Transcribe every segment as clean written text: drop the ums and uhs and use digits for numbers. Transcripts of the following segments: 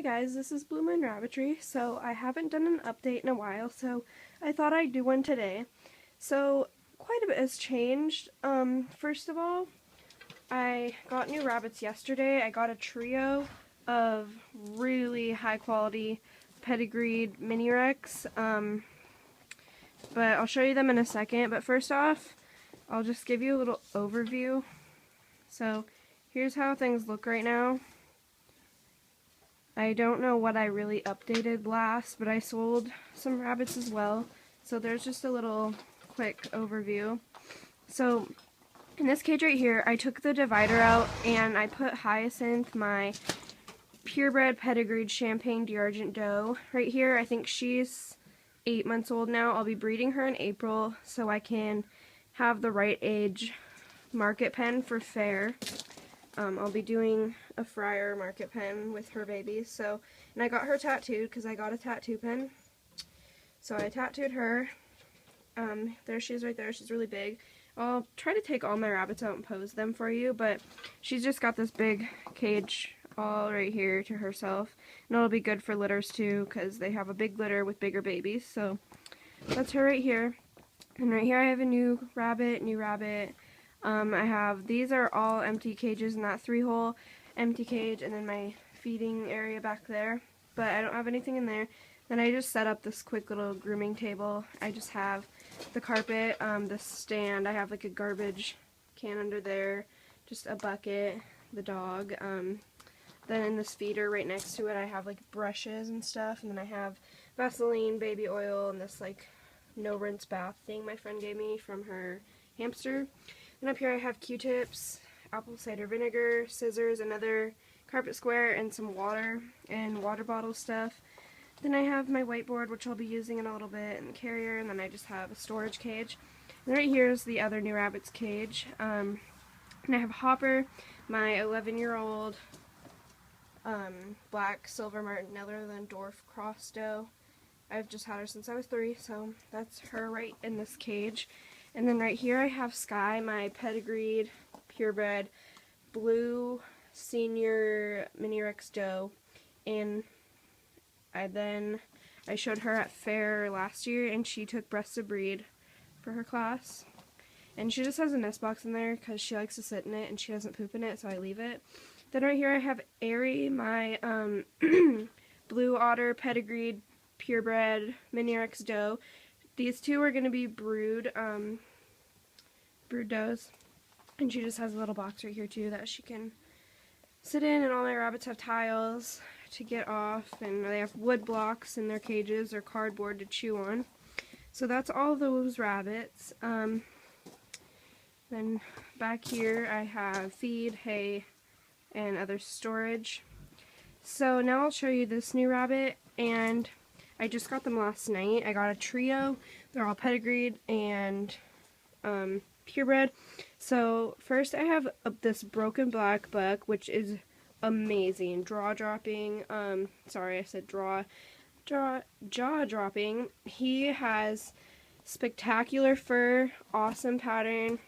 guys, this is Blue Moon Rabbitry. So I haven't done an update in a while, so I thought I'd do one today. So quite a bit has changed. First of all, I got new rabbits yesterday. I got a trio of really high quality pedigreed mini Rex. But I'll show you them in a second. But first off, I'll just give you a little overview. So here's how things look right now. I don't know what I really updated last, but I sold some rabbits as well. So there's just a little quick overview. So in this cage right here, I took the divider out and I put Hyacinth, my purebred pedigreed Champagne d'Argent doe, right here. I think she's 8 months old now. I'll be breeding her in April so I can have the right age market pen for fair. I'll be doing a Friar market pen with her babies. So, and I got her tattooed because I got a tattoo pen. So I tattooed her. There she is right there. She's really big. I'll try to take all my rabbits out and pose them for you, but she's just got this big cage all right here to herself. And it'll be good for litters too because they have a big litter with bigger babies. So that's her right here. And right here I have a new rabbit. I have, these are all empty cages in that 3-hole empty cage, and then my feeding area back there, but I don't have anything in there. Then I just set up this quick little grooming table. I just have the carpet, the stand, I have like a garbage can under there, just a bucket, the dog, then in this feeder right next to it I have like brushes and stuff, and then I have Vaseline, baby oil, and this like no rinse bath thing my friend gave me from her hamster. And up here I have Q-tips, apple cider vinegar, scissors, another carpet square, and some water and water bottle stuff. Then I have my whiteboard, which I'll be using in a little bit, and the carrier, and then I just have a storage cage. And right here is the other new rabbit's cage. And I have Hopper, my 11-year-old black silver Martin Netherland dwarf cross doe. I've just had her since I was 3, so that's her right in this cage. And then right here I have Sky, my pedigreed, purebred, blue senior mini Rex doe. And I showed her at fair last year, and she took breast to breed for her class. And she just has a nest box in there because she likes to sit in it and she doesn't poop in it, so I leave it. Then right here I have Airy, my blue otter pedigreed, purebred mini Rex doe. These two are going to be brood does, and she just has a little box right here too that she can sit in, and all my rabbits have tiles to get off, and they have wood blocks in their cages or cardboard to chew on. So that's all those rabbits. Then back here I have feed, hay, and other storage. So now I'll show you this new rabbit, and I just got them last night. I got a trio. They're all pedigreed and purebred. So first I have this broken black buck, which is amazing. Jaw-dropping. Sorry, I said jaw-dropping. He has spectacular fur, awesome pattern,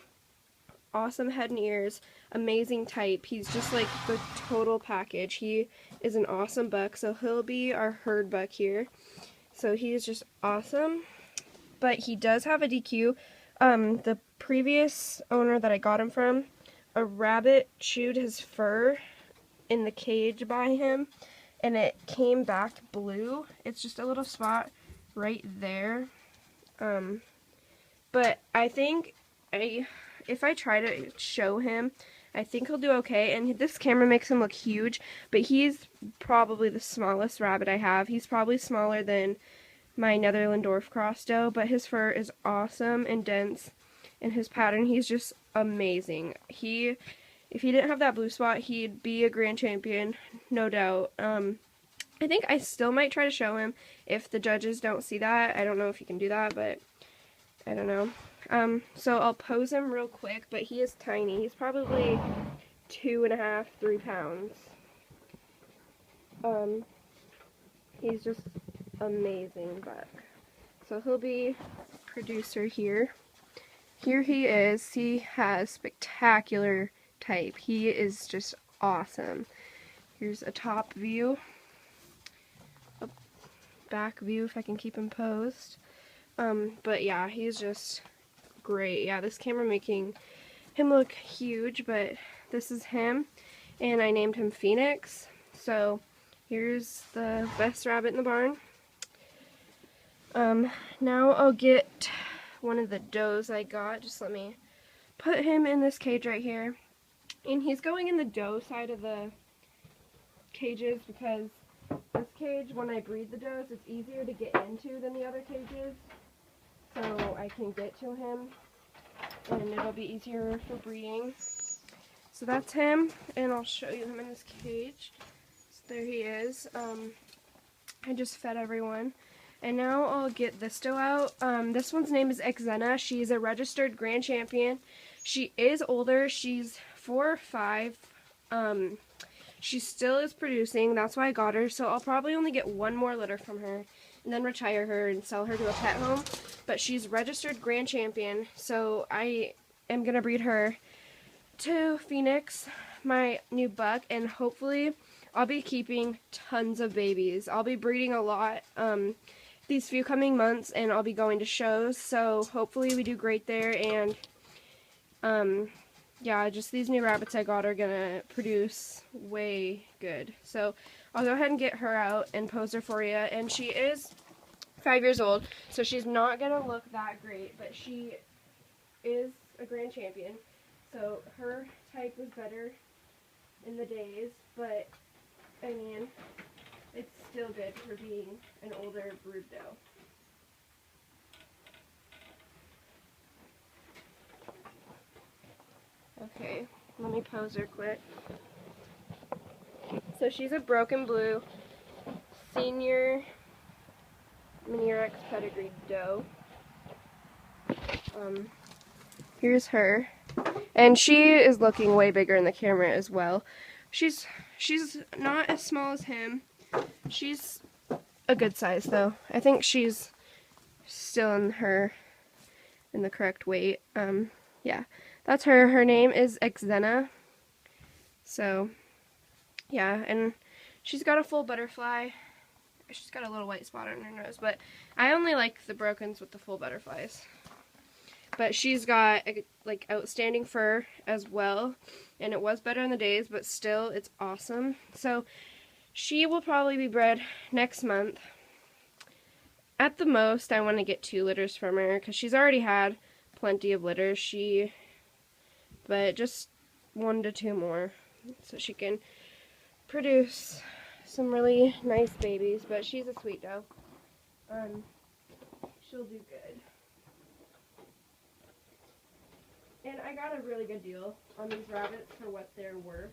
awesome head and ears, amazing type. He's just like the total package. He is an awesome buck, so he'll be our herd buck here. So he is just awesome, but he does have a DQ. The previous owner that I got him from, a rabbit chewed his fur in the cage by him, and it came back blue. It's just a little spot right there. But I think if I try to show him, I think he'll do okay. And this camera makes him look huge, but he's probably the smallest rabbit I have. He's probably smaller than my Netherland dwarf cross doe, but his fur is awesome and dense, and his pattern, he's just amazing. If he didn't have that blue spot, he'd be a grand champion, no doubt. I think I still might try to show him if the judges don't see that. I don't know if you can do that, but I don't know. So I'll pose him real quick, but he is tiny. He's probably 2.5, 3 pounds. He's just amazing buck. So he'll be producer here. Here he is. He has spectacular type. He is just awesome. Here's a top view. back view if I can keep him posed. But yeah, he's just great. Yeah, this camera making him look huge, but this is him, and I named him Phoenix. So here's the best rabbit in the barn. Now I'll get one of the does I got. Just let me put him in this cage right here. And he's going in the doe side of the cages because this cage, when I breed the does, it's easier to get into than the other cages. So I can get to him and it'll be easier for breeding. So that's him, and I'll show you him in this cage. So there he is. I just fed everyone. And now I'll get this doe out. This one's name is Xena. She's a registered grand champion. She is older. She's 4 or 5. She still is producing. That's why I got her. So I'll probably only get one more litter from her and then retire her and sell her to a pet home. But she's registered grand champion. So I am going to breed her to Phoenix, my new buck, and hopefully I'll be keeping tons of babies. I'll be breeding a lot these few coming months, and I'll be going to shows, so hopefully we do great there. And yeah, just these new rabbits I got are gonna produce way good. So I'll go ahead and get her out and pose her for you. And she is 5 years old, so she's not gonna look that great, but she is a grand champion. So her type was better in the days, but I mean, it's still good for being an older brood doe. Okay, let me pose her quick. So she's a broken blue senior Mini-Rex pedigree doe. Here's her. And she is looking way bigger in the camera as well. She's not as small as him. She's a good size though. I think she's still in the correct weight. Yeah, that's her. Her name is Xena. So yeah, and she's got a full butterfly. She's got a little white spot on her nose, but I only like the brokens with the full butterflies. But she's got like outstanding fur as well, and it was better in the days, but still it's awesome. So she will probably be bred next month. At the most, I want to get 2 litters from her because she's already had plenty of litters. But just 1 to 2 more so she can produce some really nice babies. But she's a sweet doe. She'll do good. And I got a really good deal on these rabbits for what they're worth.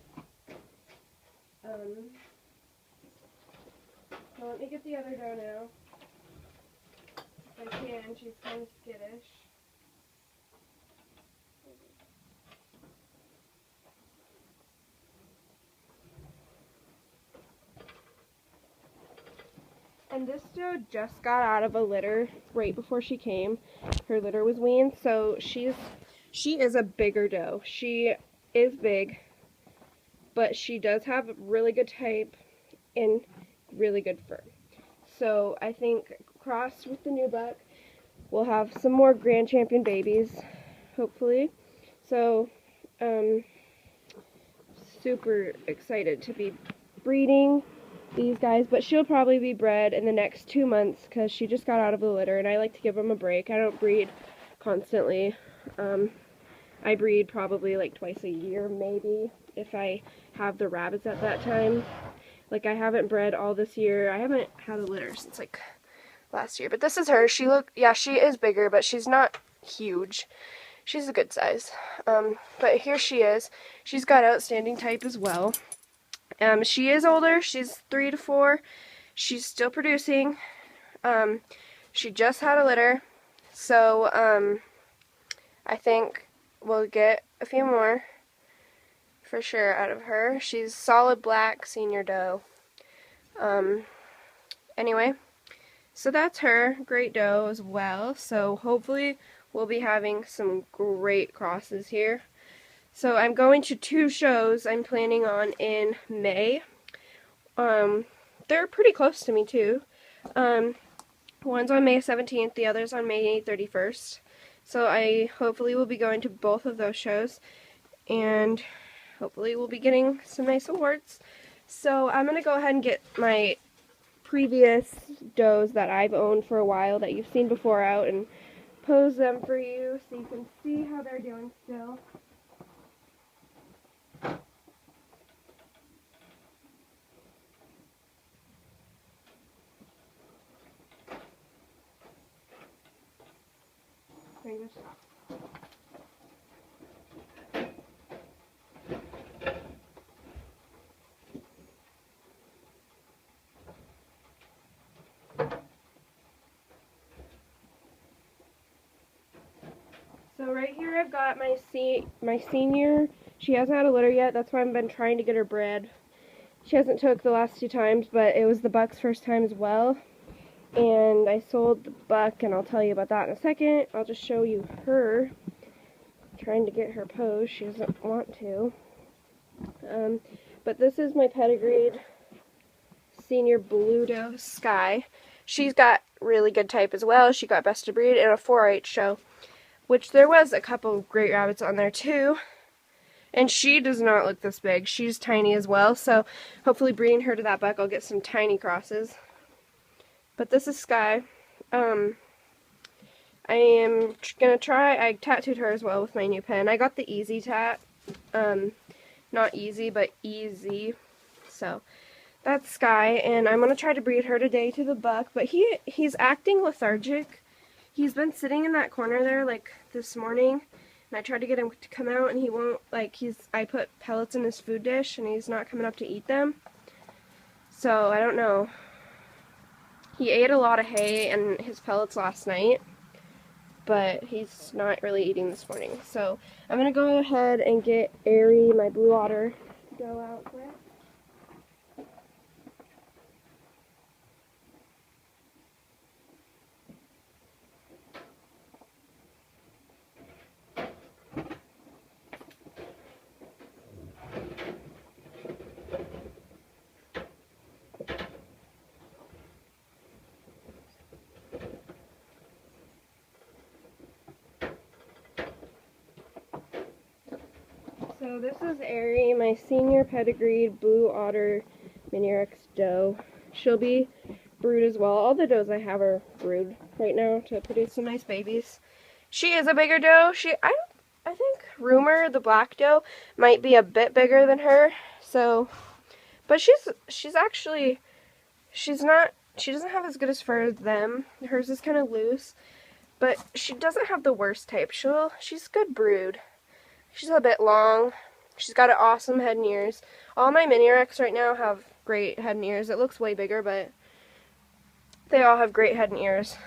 So let me get the other doe now. If I can, she's kind of skittish. And this doe just got out of a litter right before she came. Her litter was weaned, so she is a bigger doe. She is big, but she does have really good type and really good fur. So I think crossed with the new buck, we'll have some more grand champion babies, hopefully. So super excited to be breeding these guys, but she'll probably be bred in the next 2 months because she just got out of the litter, and I like to give them a break. I don't breed constantly. I breed probably like twice a year, maybe, if I have the rabbits at that time. Like, I haven't bred all this year. I haven't had a litter since like last year. But this is her. She is bigger, but she's not huge. She's a good size. But here she is. She's got outstanding type as well. She is older. She's 3 to 4. She's still producing. She just had a litter. So, I think we'll get a few more for sure out of her. She's solid black senior doe. Anyway, so that's her. Great doe as well. So hopefully we'll be having some great crosses here. So I'm going to 2 shows I'm planning on in May. They're pretty close to me too. One's on May 17th, the other's on May 31st. So I hopefully will be going to both of those shows, and hopefully we'll be getting some nice awards. So I'm going to go ahead and get my previous does that I've owned for a while that you've seen before out and pose them for you so you can see how they're doing still. So right here I've got my senior. She hasn't had a litter yet, that's why I've been trying to get her bred. She hasn't took the last 2 times, but it was the buck's first time as well. And I sold the buck, and I'll tell you about that in a second. I'll just show you her. Trying to get her pose. She doesn't want to. But this is my pedigreed senior blue doe, Sky. She's got really good type as well. She got best of breed in a 4-H show, which there was a couple of great rabbits on there too. And she does not look this big. She's tiny as well, so hopefully breeding her to that buck I'll get some tiny crosses. But this is Sky. I am gonna try, I tattooed her as well with my new pen. I got the Easy tat. Not easy, but easy. So that's Sky, and I'm gonna try to breed her today to the buck, but he's acting lethargic. He's been sitting in that corner there like this morning, and I tried to get him to come out and he won't. Like, I put pellets in his food dish and he's not coming up to eat them. So I don't know. He ate a lot of hay and his pellets last night, but he's not really eating this morning. So I'm going to go ahead and get Airy, my blue otter, to go out with. So this is Airy, my senior pedigreed blue otter mini Rex doe. She'll be brood as well. All the does I have are brood right now to produce some nice babies. She is a bigger doe. I think Rumor, the black doe, might be a bit bigger than her. So, but she doesn't have as good as fur as them. Hers is kind of loose, but she doesn't have the worst type. She's good brood. She's a bit long. She's got an awesome head and ears. All my mini Rex right now have great head and ears. It looks way bigger, but they all have great head and ears.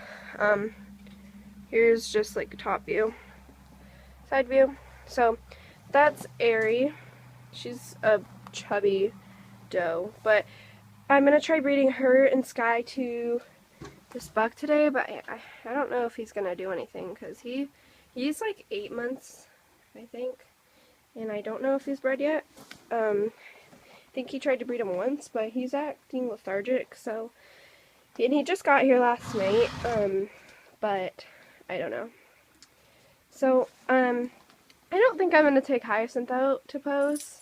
Here's just like top view, side view. So that's Airy. She's a chubby doe, but I'm gonna try breeding her and Sky to this buck today. But I don't know if he's gonna do anything because he's like 8 months, I think, and I don't know if he's bred yet. I think he tried to breed him once, but he's acting lethargic, so, and he just got here last night, but I don't know. So, I don't think I'm going to take Hyacinth out to pose.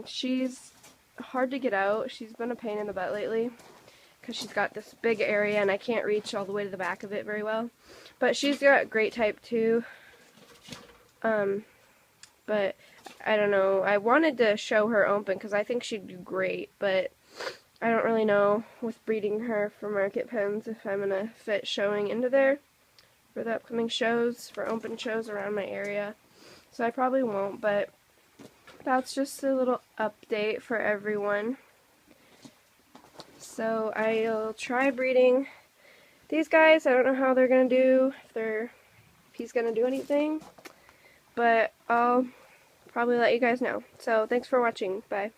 She's hard to get out. She's been a pain in the butt lately, because she's got this big area, and I can't reach all the way to the back of it very well. But she's got great type, too. But I don't know. I wanted to show her open because I think she'd do great, but I don't really know with breeding her for market pens if I'm gonna fit showing into there for the upcoming shows, for open shows around my area. So I probably won't, but that's just a little update for everyone. So I'll try breeding these guys. I don't know how they're gonna do, if he's gonna do anything. But I'll probably let you guys know. So thanks for watching. Bye.